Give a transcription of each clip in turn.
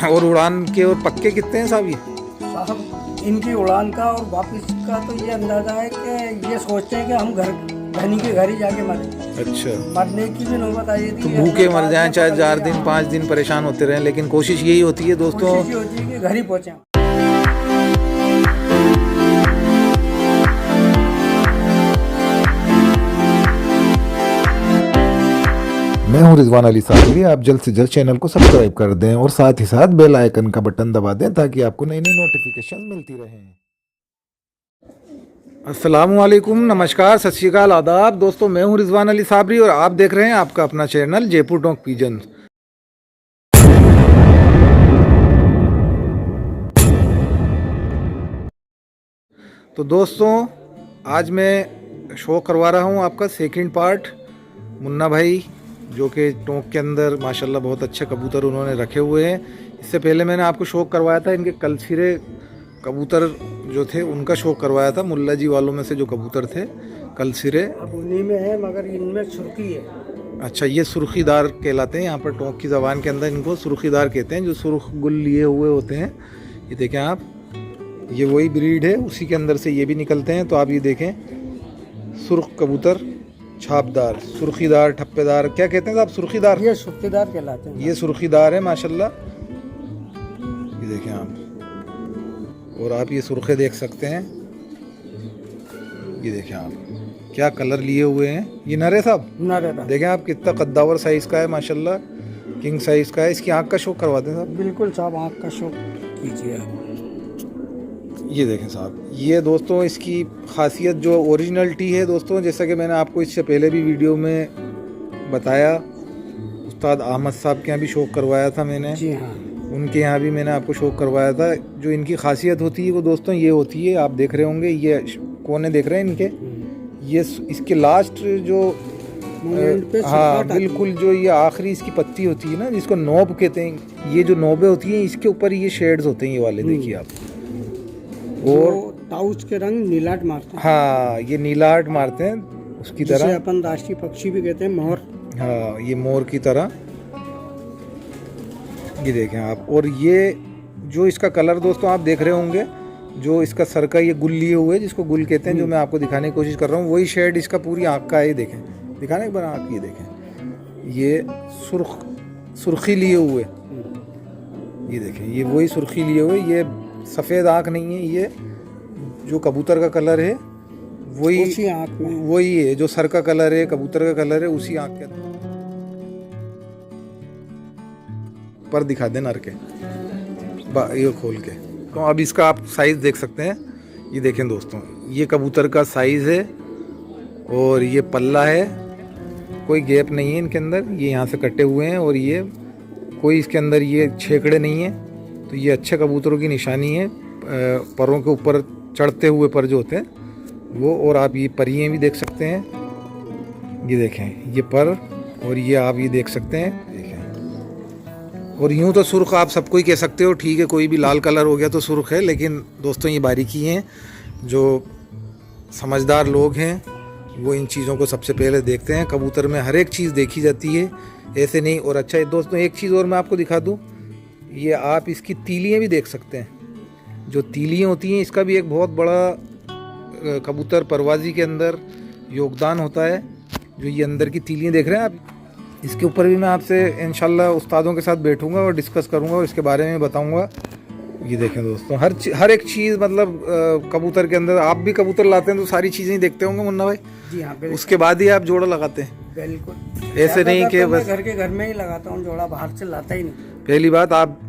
और उड़ान के और पक्के कितने हैं साहब ये? साहब इनकी उड़ान का और वापस का तो ये अंदाजा है कि ये सोचते हैं कि हम धनी के घर ही जाके मरें। अच्छा, मरने की भी नौबत आई थी, तो भूखे मर जाएं, चाहे 4 दिन 5 दिन परेशान होते रहें, लेकिन कोशिश यही होती है दोस्तों, कोशिश ये होती है कि घर ही पहुँचे। मैं हूं रिजवान अली साबरी। आप जल्द से जल्द चैनल को सब्सक्राइब कर दें और साथ ही साथ बेल आइकन का बटन दबा दें ताकि आपको नई नई नोटिफिकेशन मिलती रहें। अस्सलामुअलैकुम, नमस्कार, सत श्री अकाल, आदाब दोस्तों। मैं हूं रिजवान अली साबरी और आप देख रहे हैं आपका अपना चैनल जयपुर टॉक पिजन। तो दोस्तों आज मैं शो करवा रहा हूं आपका सेकंड पार्ट। मुन्ना भाई जो कि टोंक के अंदर माशाल्लाह बहुत अच्छे कबूतर उन्होंने रखे हुए हैं। इससे पहले मैंने आपको शौक करवाया था इनके कलसिरे कबूतर जो थे उनका शौक करवाया था, मुल्ला जी वालों में से जो कबूतर थे कलसिरे। अब उन्हीं में है मगर इनमें सुर्खी है। अच्छा, ये सुर्खीदार कहलाते हैं यहाँ पर टोंक की ज़बान के अंदर, इनको सुर्खीदार कहते हैं, जो सुर्ख गुल लिए हुए होते हैं। ये देखें आप, ये वही ब्रीड है, उसी के अंदर से ये भी निकलते हैं। तो आप ये देखें, सुर्ख कबूतर, छापदार, सुर्खीदार, ठप्पेदार, क्या कहते हैं आप? सुर्खीदार, ये सुर्खीदार कहलाते हैं। ये सुर्खीदार है माशाल्लाह। ये देखें आप, और आप ये सुर्खे देख सकते हैं। ये देखें आप, क्या कलर लिए हुए हैं। ये नर है साहब, नर है। देखें आप कितना कद्दावर साइज का है माशाल्लाह, किंग साइज का है। इसकी आँख का शौक करवा दें साहब। बिल्कुल साहब, आँख का शौक कीजिए आप। ये देखें साहब, ये दोस्तों इसकी खासियत जो ओरिजिनलिटी है दोस्तों, जैसा कि मैंने आपको इससे पहले भी वीडियो में बताया, उस्ताद अहमद साहब के यहाँ भी शौक करवाया था मैंने। जी हाँ, उनके यहाँ भी मैंने आपको शौक करवाया था। जो इनकी खासियत होती है वो दोस्तों ये होती है, आप देख रहे होंगे, ये कोने देख रहे हैं इनके, ये इसके लास्ट जो हाँ बिल्कुल, जो ये आखिरी इसकी पत्ती होती है ना, जिसको नोब कहते हैं, ये जो नोबे होती हैं इसके ऊपर ये शेड्स होते हैं, ये वाले देखिए आप। और ताउस के रंग नीलाट मारते हैं। हाँ, ये नीलाट मारते हैं उसकी तरह, अपन राष्ट्रीय पक्षी भी कहते हैं, मोर। हाँ, ये मोर की तरह। ये देखें आप, और ये जो इसका कलर दोस्तों आप देख रहे होंगे, जो इसका सर का ये गुल लिए हुए, जिसको गुल कहते हैं, जो मैं आपको दिखाने की कोशिश कर रहा हूँ, वही शेड इसका पूरी आँख का है। ये देखें, दिखाने एक बार आँख, ये देखें, ये सुर्खी लिए हुए, ये देखें, ये वही सुर्खी लिए हुए। ये सफ़ेद आँख नहीं है, ये जो कबूतर का कलर है वही आँख में वही है, जो सर का कलर है, कबूतर का कलर है, उसी आँख के पर दिखा दें नर के ये खोल के। तो अब इसका आप साइज़ देख सकते हैं। ये देखें दोस्तों, ये कबूतर का साइज़ है और ये पल्ला है, कोई गैप नहीं है इनके अंदर, ये यहाँ से कटे हुए हैं, और ये कोई इसके अंदर ये छेकड़े नहीं हैं। तो ये अच्छे कबूतरों की निशानी है, परों के ऊपर चढ़ते हुए पर जो होते हैं वो। और आप ये परियां भी देख सकते हैं, ये देखें, ये पर, और ये आप ये देख सकते हैं, देखें। और यूं तो सुर्ख आप सबको ही कह सकते हो, ठीक है, कोई भी लाल कलर हो गया तो सुर्ख है, लेकिन दोस्तों ये बारीकी हैं। जो समझदार लोग हैं वो इन चीज़ों को सबसे पहले देखते हैं। कबूतर में हर एक चीज़ देखी जाती है, ऐसे नहीं। और अच्छा दोस्तों, एक चीज़ और मैं आपको दिखा दूँ, ये आप इसकी तीलियाँ भी देख सकते हैं। जो तीलियाँ होती हैं, इसका भी एक बहुत बड़ा कबूतर परवाज़ी के अंदर योगदान होता है। जो ये अंदर की तीलियाँ देख रहे हैं आप, इसके ऊपर भी मैं आपसे इंशाल्लाह उस्तादों के साथ बैठूंगा और डिस्कस करूंगा और इसके बारे में बताऊंगा। ये देखें दोस्तों, हर एक चीज़, मतलब कबूतर के अंदर, आप भी कबूतर लाते हैं तो सारी चीज़ें ही देखते होंगे मुन्ना भाई। जी हाँ, उसके बाद ही आप जोड़ा लगाते हैं। बिल्कुल, ऐसे नहीं कि बस घर के घर में ही लगाता हूँ, जोड़ा बाहर से लाता ही नहीं। पहली बात, आप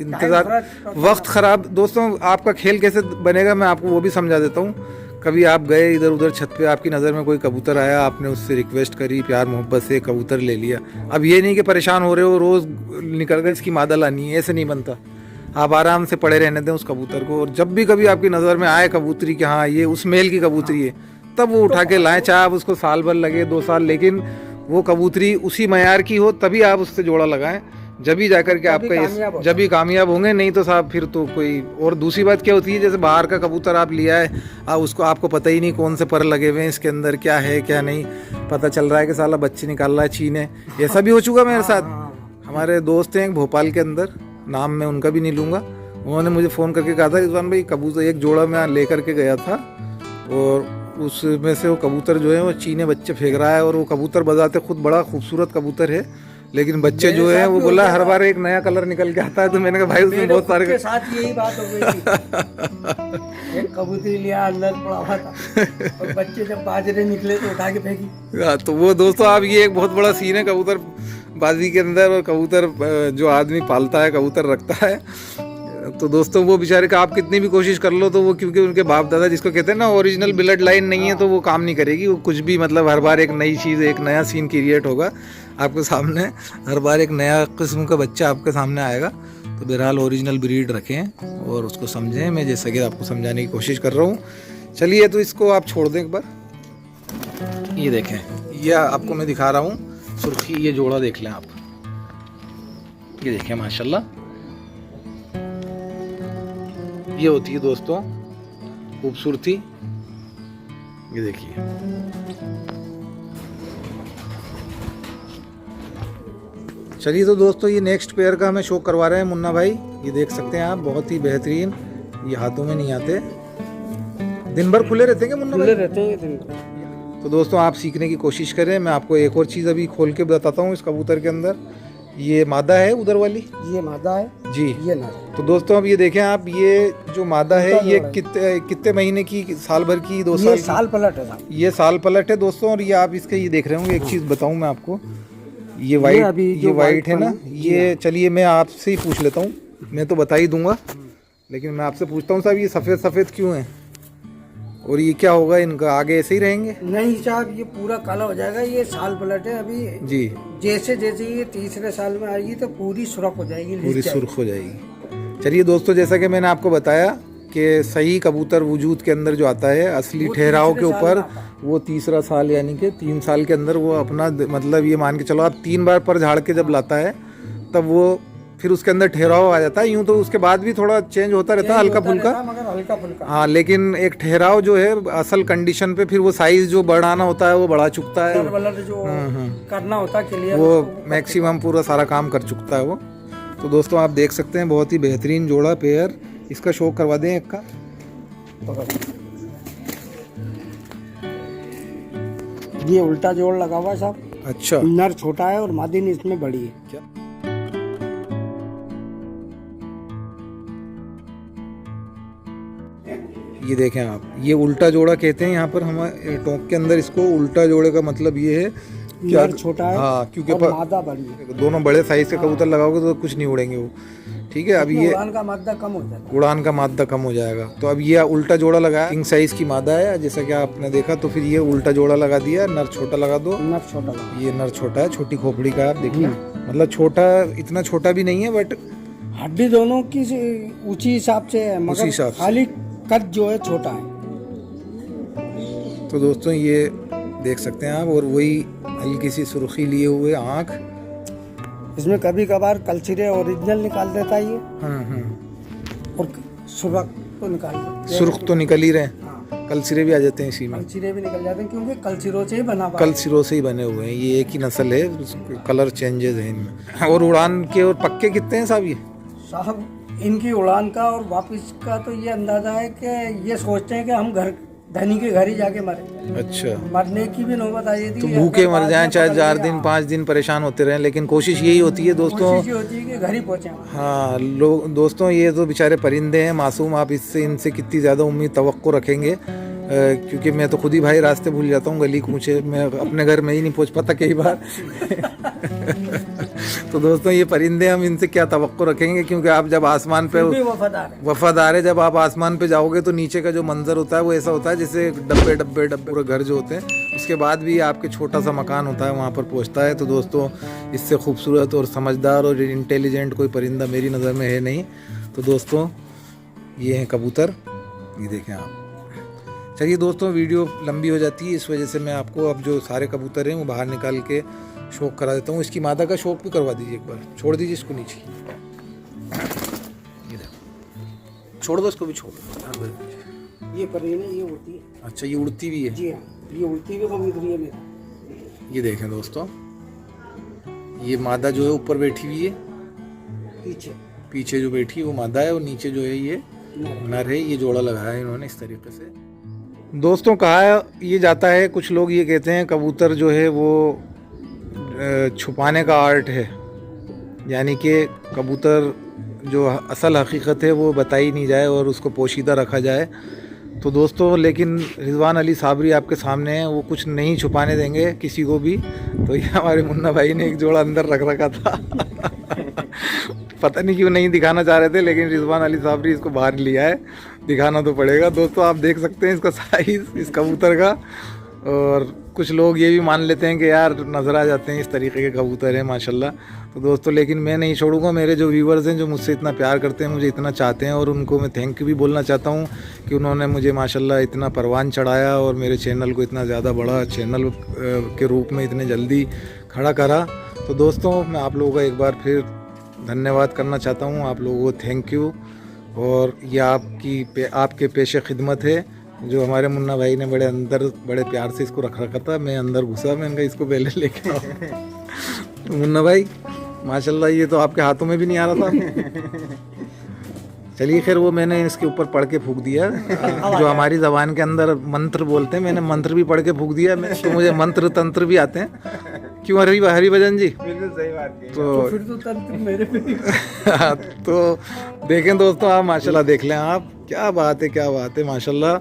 इंतज़ार, वक्त ख़राब। दोस्तों आपका खेल कैसे बनेगा मैं आपको वो भी समझा देता हूँ। कभी आप गए इधर उधर छत पे, आपकी नज़र में कोई कबूतर आया, आपने उससे रिक्वेस्ट करी, प्यार मोहब्बत से कबूतर ले लिया। अब ये नहीं कि परेशान हो रहे हो, रोज़ निकल कर इसकी मादा लानी है, ऐसे नहीं बनता। आप आराम से पड़े रहने दें उस कबूतर को, और जब भी कभी आपकी नज़र में आए कबूतरी कि हाँ ये उस मेल की कबूतरी है, तब वो उठा के लाएँ, चाहे आप उसको साल भर लगे, 2 साल, लेकिन वो कबूतरी उसी मयार की हो, तभी आप उससे जोड़ा लगाएं, जब ही जाकर के आपका जब ही कामयाब होंगे। नहीं तो साहब फिर तो कोई। और दूसरी बात क्या होती है, जैसे बाहर का कबूतर आप लिया है, उसको आपको पता ही नहीं कौन से पर लगे हुए हैं, इसके अंदर क्या है क्या नहीं, पता चल रहा है कि साला बच्चे निकाल रहा है चीन है। ऐसा भी हो चुका मेरे साथ। हमारे दोस्त हैं भोपाल के अंदर, नाम मैं उनका भी नहीं लूँगा। उन्होंने मुझे फ़ोन करके कहा था रिजवान भाई कबूतर एक जोड़ा मैं लेकर के गया था और उसमें से वो कबूतर जो है वो चीने बच्चे फेंक रहा है और वो कबूतर बजाते खुद बड़ा खूबसूरत कबूतर है, लेकिन बच्चे जो है वो बोला हर बार एक नया कलर निकल के आता है। तो मैंने कहा भाई उसमें बहुत सारे के साथ यही बात हो गई थी। एक कबूतरी लिया अंदर पड़ा हुआ था और बच्चे जब बाजरे निकले तो उठा के फेंकी। तो वो दोस्तों आप ये एक बहुत बड़ा सीन है कबूतर बाजी के अंदर। और कबूतर जो आदमी पालता है कबूतर रखता है तो दोस्तों वो बेचारे का आप कितनी भी कोशिश कर लो तो वो क्योंकि उनके बाप दादा जिसको कहते हैं ना ओरिजिनल ब्लड लाइन नहीं है तो वो काम नहीं करेगी। वो कुछ भी मतलब हर बार एक नई चीज़ एक नया सीन क्रिएट होगा आपके सामने, हर बार एक नया किस्म का बच्चा आपके सामने आएगा। तो बहरहाल ओरिजिनल ब्रीड रखें और उसको समझें। मैं जैसा कि आपको समझाने की कोशिश कर रहा हूँ। चलिए तो इसको आप छोड़ दें एक बार। ये देखें, ये आपको मैं दिखा रहा हूँ सुर्खी, ये जोड़ा देख लें आप, ये देखें माशाल्लाह। ये होती है दोस्तों खूबसूरती, ये देखिए। चलिए तो दोस्तों ये नेक्स्ट पेयर का हमें शो करवा रहे हैं मुन्ना भाई। ये देख सकते हैं आप, बहुत ही बेहतरीन। ये हाथों में नहीं आते, दिन भर खुले रहते हैं क्या मुन्ना भाई? रहते हैं दिन भर। तो दोस्तों आप सीखने की कोशिश करें। मैं आपको एक और चीज़ अभी खोल के बताता हूँ इस कबूतर के अंदर। ये मादा है उधर वाली, ये मादा है जी, ये नर। तो दोस्तों अब ये देखें आप, ये जो मादा है ये कितने महीने की, साल भर की, 2 साल ये की? साल पलट है साहब। ये साल पलट है दोस्तों। और ये आप इसके ये देख रहे होंगे, एक चीज़ बताऊं मैं आपको, ये वाइट, ये वाइट है ना ये। चलिए मैं आपसे ही पूछ लेता हूँ, मैं तो बता ही दूंगा लेकिन मैं आपसे पूछता हूँ साहब ये सफ़ेद सफ़ेद क्यों है और ये क्या होगा इनका, आगे ऐसे ही रहेंगे? नहीं साहब, ये पूरा काला हो जाएगा। ये साल पलट है अभी जी। जैसे जैसे ये तीसरे साल में आएगी तो पूरी सुर्ख हो जाएगी, पूरी सुर्ख हो जाएगी। चलिए दोस्तों जैसा कि मैंने आपको बताया कि सही कबूतर वजूद के अंदर जो आता है असली ठहराव के ऊपर, वो तीसरा साल यानी कि 3 साल के अंदर वो अपना मतलब ये मान के चलो आप 3 बार पर झाड़ के जब लाता है तब वो फिर उसके अंदर ठहराव आ जाता है। यूं तो उसके बाद भी थोड़ा चेंज होता रहता है हल्का फुल्का, मगर हल्का फुल्का। हाँ, लेकिन एक ठहराव जो है असल कंडीशन पे फिर वो साइज जो बढ़ाना होता है वो बढ़ा चुकता है, जो करना होता है क्लियर, वो मैक्सिमम पूरा सारा काम कर चुकता है वो। तो दोस्तों आप देख सकते हैं बहुत ही बेहतरीन जोड़ा पेयर। इसका शो करवा दें एक का। ये उल्टा जोड़ लगा हुआ है साहब। अच्छा, नर छोटा है और मादी इसमें बड़ी है। क्या ये देखें आप, ये उल्टा जोड़ा कहते हैं यहाँ पर हमारे टोंक के अंदर। इसको उल्टा जोड़े का मतलब ये है नर छोटा है, हाँ, क्योंकि मादा बड़ी है। दोनों बड़े साइज के कबूतर लगाओगे तो कुछ नहीं उड़ेंगे वो, ठीक है। अब ये उड़ान का मादा कम हो जाएगा, उड़ान का मादा कम हो जाएगा। तो अब ये उल्टा जोड़ा लगाया, किंग साइज की मादा है जैसा कि आपने देखा। तो फिर ये उल्टा जोड़ा लगा दिया, नर छोटा लगा दो। नर छोटा लगा। ये नर छोटा है, छोटी खोपड़ी का आप देखिए, मतलब छोटा, इतना छोटा भी नहीं है बट हड्डी दोनों की ऊंची हिसाब से है, मगर हिसाब से। खाली कद जो है छोटा है। तो दोस्तों ये देख सकते हैं आप, और वही हल्की सी सुर्खी लिए हुए आँख। इसमें कभी कभार कलसिरे ओरिजिनल निकाल देता है ये, और सुर्ख तो निकाल देता है। सुर्ख तो निकल ही रहे हैं, कलसिरे भी आ जाते हैं इसी में। कलसिरे भी निकल जाते हैं क्योंकि कलसिरों से ही बना हुआ है। कलसिरों से ही बने हुए हैं, ये एक ही नस्ल है, कलर चेंजेस हैं इनमें। और उड़ान के और पक्के कितने हैं साहब ये? साहब इनकी उड़ान का और वापस का तो ये अंदाजा है कि ये सोचते हैं कि हम घर धनी के घर ही जाके मरे। अच्छा, मरने की भी नौबत आई थी तो भूखे मर जाएं, चाहे 4 दिन 5 दिन परेशान होते रहें, लेकिन कोशिश यही होती है दोस्तों। कोशिश होती है कि घर ही पहुंचे। हाँ लोग दोस्तों, ये तो बेचारे परिंदे हैं मासूम, आप इससे इनसे कितनी ज़्यादा उम्मीद तवक्को रखेंगे? क्योंकि मैं तो खुद ही भाई रास्ते भूल जाता हूँ, गली कूचे, मैं अपने घर में ही नहीं पहुँच पाता कई बार। तो दोस्तों ये परिंदे, हम इनसे क्या तवक्को रखेंगे? क्योंकि आप जब आसमान पे वफादार है, जब आप आसमान पे जाओगे तो नीचे का जो मंजर होता है वो ऐसा होता है जैसे डब्बे डब्बे डब्बे पूरे घर जो होते हैं, उसके बाद भी आपके छोटा सा मकान होता है वहाँ पर पहुँचता है। तो दोस्तों इससे खूबसूरत और समझदार और इंटेलिजेंट कोई परिंदा मेरी नज़र में है नहीं। तो दोस्तों ये हैं कबूतर, ये देखें आप। चलिए दोस्तों वीडियो लंबी हो जाती है, इस वजह से मैं आपको अब जो सारे कबूतर हैं वो बाहर निकाल के शौक करा देता हूँ। इसकी मादा का शौक भी करवा दीजिए एक बार, छोड़ दीजिए इसको नीचे, ये देखो, छोड़ दो इसको भी, छोड़ दो। ये परिंदे ये उड़ती है। अच्छा, ये उड़ती भी है? जी हाँ, ये उड़ती भी कबूतरी है मेरा। ये देखें दोस्तों, ये मादा जो है ऊपर बैठी हुई है, पीछे जो बैठी है वो मादा है और नीचे जो है ये नर है। ये जोड़ा लगाया है इन्होंने इस तरीके से। दोस्तों कहा ये जाता है, कुछ लोग ये कहते हैं कबूतर जो है वो छुपाने का आर्ट है, यानी कि कबूतर जो असल हकीकत है वो बताई नहीं जाए और उसको पोशीदा रखा जाए। तो दोस्तों लेकिन रिजवान अली साबरी आपके सामने हैं, वो कुछ नहीं छुपाने देंगे किसी को भी। तो ये हमारे मुन्ना भाई ने एक जोड़ा अंदर रख रखा था पता नहीं क्यों नहीं दिखाना चाह रहे थे, लेकिन रिजवान अली साबरी इसको बाहर लिया है, दिखाना तो पड़ेगा। दोस्तों आप देख सकते हैं इसका साइज़ इस कबूतर का। और कुछ लोग ये भी मान लेते हैं कि यार नज़र आ जाते हैं इस तरीके के कबूतर हैं माशाल्लाह। तो दोस्तों लेकिन मैं नहीं छोड़ूंगा, मेरे जो व्यूवर्स हैं जो मुझसे इतना प्यार करते हैं, मुझे इतना चाहते हैं, और उनको मैं थैंक यू भी बोलना चाहता हूँ कि उन्होंने मुझे माशाल्लाह इतना परवान चढ़ाया और मेरे चैनल को इतना ज़्यादा बड़ा चैनल के रूप में इतने जल्दी खड़ा करा। तो दोस्तों मैं आप लोगों का एक बार फिर धन्यवाद करना चाहता हूँ, आप लोगों को थैंक यू। और ये आपके पेशे खिदमत है जो हमारे मुन्ना भाई ने बड़े प्यार से इसको रख रखा था। मैं अंदर घुसा, मैंने कहा इसको पहले लेके आओ तो मुन्ना भाई माशाल्लाह ये तो आपके हाथों में भी नहीं आ रहा था। चलिए खैर वो मैंने इसके ऊपर पढ़ के फूंक दिया जो हमारी ज़बान के अंदर मंत्र बोलते हैं, मैंने मंत्र भी पढ़ के फूंक दिया। मैं तो मुझे मंत्र तंत्र भी आते हैं। क्यों हरिभजन जी? बिल्कुल सही बात है। तो फिर तो तंत्र मेरे पे तो देखें दोस्तों आप माशाल्लाह देख लें आप, क्या बात है माशाल्लाह।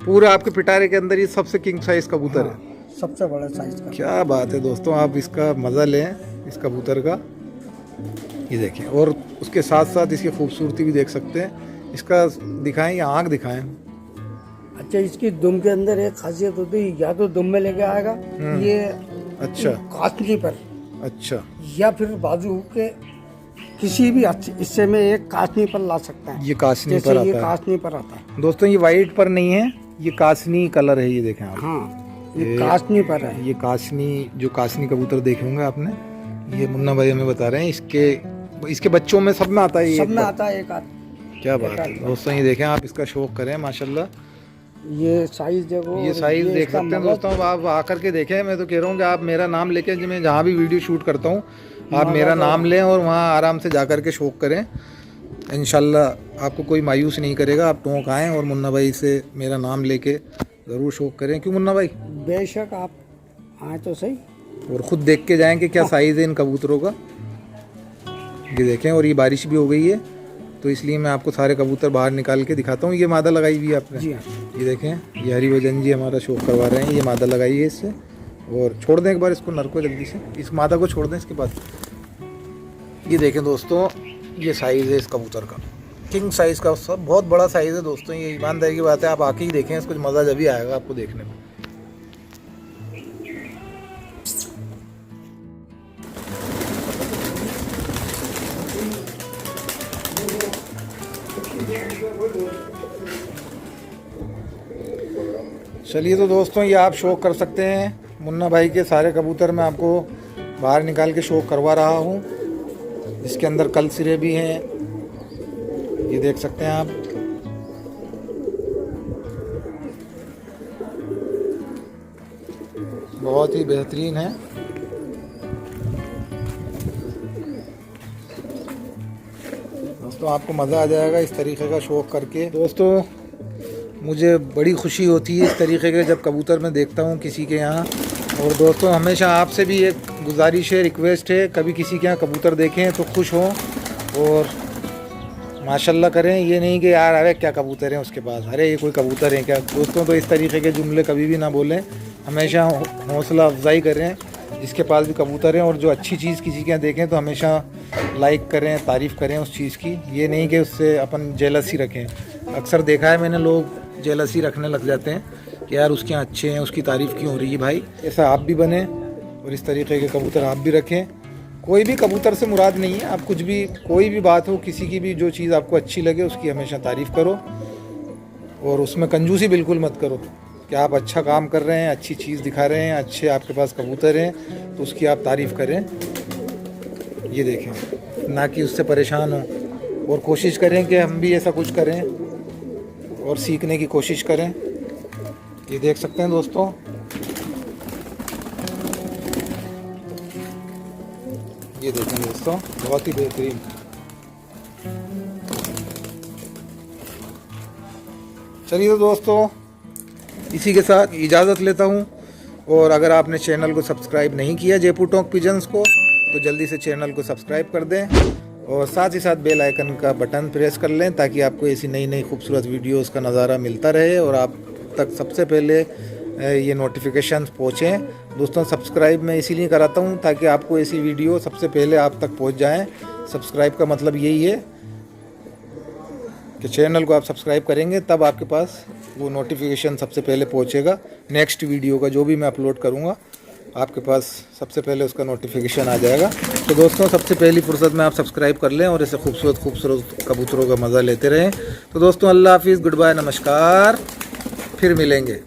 पूरा आपके पिटारे के अंदर ये सबसे किंग साइज कबूतर है, सबसे बड़ा साइज का। क्या बात है दोस्तों, आप इसका मज़ा लें इस कबूतर का। ये देखें और उसके साथ साथ इसकी खूबसूरती भी देख सकते हैं। इसका दिखाएं या आँख दिखाएं। अच्छा इसकी दुम के अंदर एक खासियत होती है, या तो दुम में लेके आएगा ये अच्छा काटनी पर, अच्छा, या फिर बाजू के किसी भी हिस्से में एक काटनी पर ला सकता है। ये कासनी जैसे पर ये आता है काटनी पर आता है दोस्तों। ये वाइट पर नहीं है, ये कासनी कलर है। ये देखें आप, हाँ ये काटनी पर है। ये कासनी कबूतर देखे होंगे आपने, ये मुन्ना भाई हमें बता रहे हैं। इसके बच्चों में सब में आता है, सब में आता है एक आध। क्या बात है दोस्तों, ये देखें आप, इसका शौक करें माशाल्लाह। ये साइज देखो, ये साइज देख सकते हैं दोस्तों, आप आकर के देखें। मैं तो कह रहा हूँ कि आप मेरा नाम लेके, मैं जहाँ भी वीडियो शूट करता हूँ आप मेरा नाम लें और वहाँ आराम से जा कर के शौक करें। इंशाल्लाह आपको कोई मायूस नहीं करेगा। आप टोंक आएँ और मुन्ना भाई से मेरा नाम लेके ज़रूर शौक करें। क्यों मुन्ना भाई? बेशक आप आए तो सही और ख़ुद देख के जाएँ कि क्या साइज़ है इन कबूतरों का। ये देखें, और ये बारिश भी हो गई है तो इसलिए मैं आपको सारे कबूतर बाहर निकाल के दिखाता हूँ। ये मादा लगाई हुई है आपने? जी हाँ। ये देखें, ये हरिभजन जी हमारा शौक करवा रहे हैं। ये मादा लगाई है इससे, और छोड़ दें एक बार इसको, नर को जल्दी से, इस मादा को छोड़ दें इसके बाद। ये देखें दोस्तों, ये साइज़ है इस कबूतर का, किंग साइज़ का, सब बहुत बड़ा साइज़ है दोस्तों। ये ईमानदारी की बात है, आप आके ही देखें, इसको मज़ा जब ही आएगा आपको देखने में। चलिए तो दोस्तों ये आप शौक कर सकते हैं। मुन्ना भाई के सारे कबूतर मैं आपको बाहर निकाल के शौक करवा रहा हूँ। इसके अंदर कल सिरे भी हैं, ये देख सकते हैं आप। बहुत ही बेहतरीन है। दोस्तों आपको मज़ा आ जाएगा इस तरीके का शौक करके। दोस्तों मुझे बड़ी खुशी होती है इस तरीके के जब कबूतर मैं देखता हूँ किसी के यहाँ। और दोस्तों हमेशा आपसे भी एक गुजारिश है, रिक्वेस्ट है, कभी किसी के यहाँ कबूतर देखें तो खुश हों और माशाल्लाह करें। ये नहीं कि यार अरे क्या कबूतर हैं उसके पास, अरे ये कोई कबूतर हैं क्या। दोस्तों तो इस तरीके के जुमले कभी भी ना बोलें, हमेशा हौसला अफजाई करें जिसके पास भी कबूतर हैं। और जो अच्छी चीज़ किसी के यहाँ देखें तो हमेशा लाइक करें, तारीफ़ करें उस चीज़ की। ये नहीं कि उससे अपन जेलसी रखें। अक्सर देखा है मैंने, लोग जेलसी रखने लग जाते हैं कि यार उसके यहाँ अच्छे हैं, उसकी तारीफ़ क्यों हो रही है। भाई ऐसा आप भी बने और इस तरीके के कबूतर आप भी रखें। कोई भी कबूतर से मुराद नहीं है, आप कुछ भी, कोई भी बात हो, किसी की भी जो चीज़ आपको अच्छी लगे उसकी हमेशा तारीफ़ करो और उसमें कंजूसी बिल्कुल मत करो कि आप अच्छा काम कर रहे हैं, अच्छी चीज़ दिखा रहे हैं, अच्छे आपके पास कबूतर हैं तो उसकी आप तारीफ़ करें। ये देखें, ना कि उससे परेशान हो। और कोशिश करें कि हम भी ऐसा कुछ करें और सीखने की कोशिश करें। ये देख सकते हैं दोस्तों, ये देखें दोस्तों, बहुत ही बेहतरीन। चलिए तो दोस्तों, इसी के साथ इजाज़त लेता हूँ। और अगर आपने चैनल को सब्सक्राइब नहीं किया जयपुर टॉक पिजन्स को, तो जल्दी से चैनल को सब्सक्राइब कर दें और साथ ही साथ बेल आइकन का बटन प्रेस कर लें, ताकि आपको ऐसी नई नई खूबसूरत वीडियोस का नज़ारा मिलता रहे और आप तक सबसे पहले ये नोटिफिकेशन पहुँचें। दोस्तों, सब्सक्राइब मैं इसीलिए कराता हूँ ताकि आपको ऐसी वीडियो सबसे पहले आप तक पहुँच जाएँ। सब्सक्राइब का मतलब यही है कि चैनल को आप सब्सक्राइब करेंगे तब आपके पास वो नोटिफिकेशन सबसे पहले पहुंचेगा। नेक्स्ट वीडियो का जो भी मैं अपलोड करूंगा आपके पास सबसे पहले उसका नोटिफिकेशन आ जाएगा। तो दोस्तों, सबसे पहली फुर्सत में आप सब्सक्राइब कर लें और ऐसे खूबसूरत कबूतरों का मज़ा लेते रहें। तो दोस्तों, अल्लाह हाफिज़, गुड बाय, नमस्कार, फिर मिलेंगे।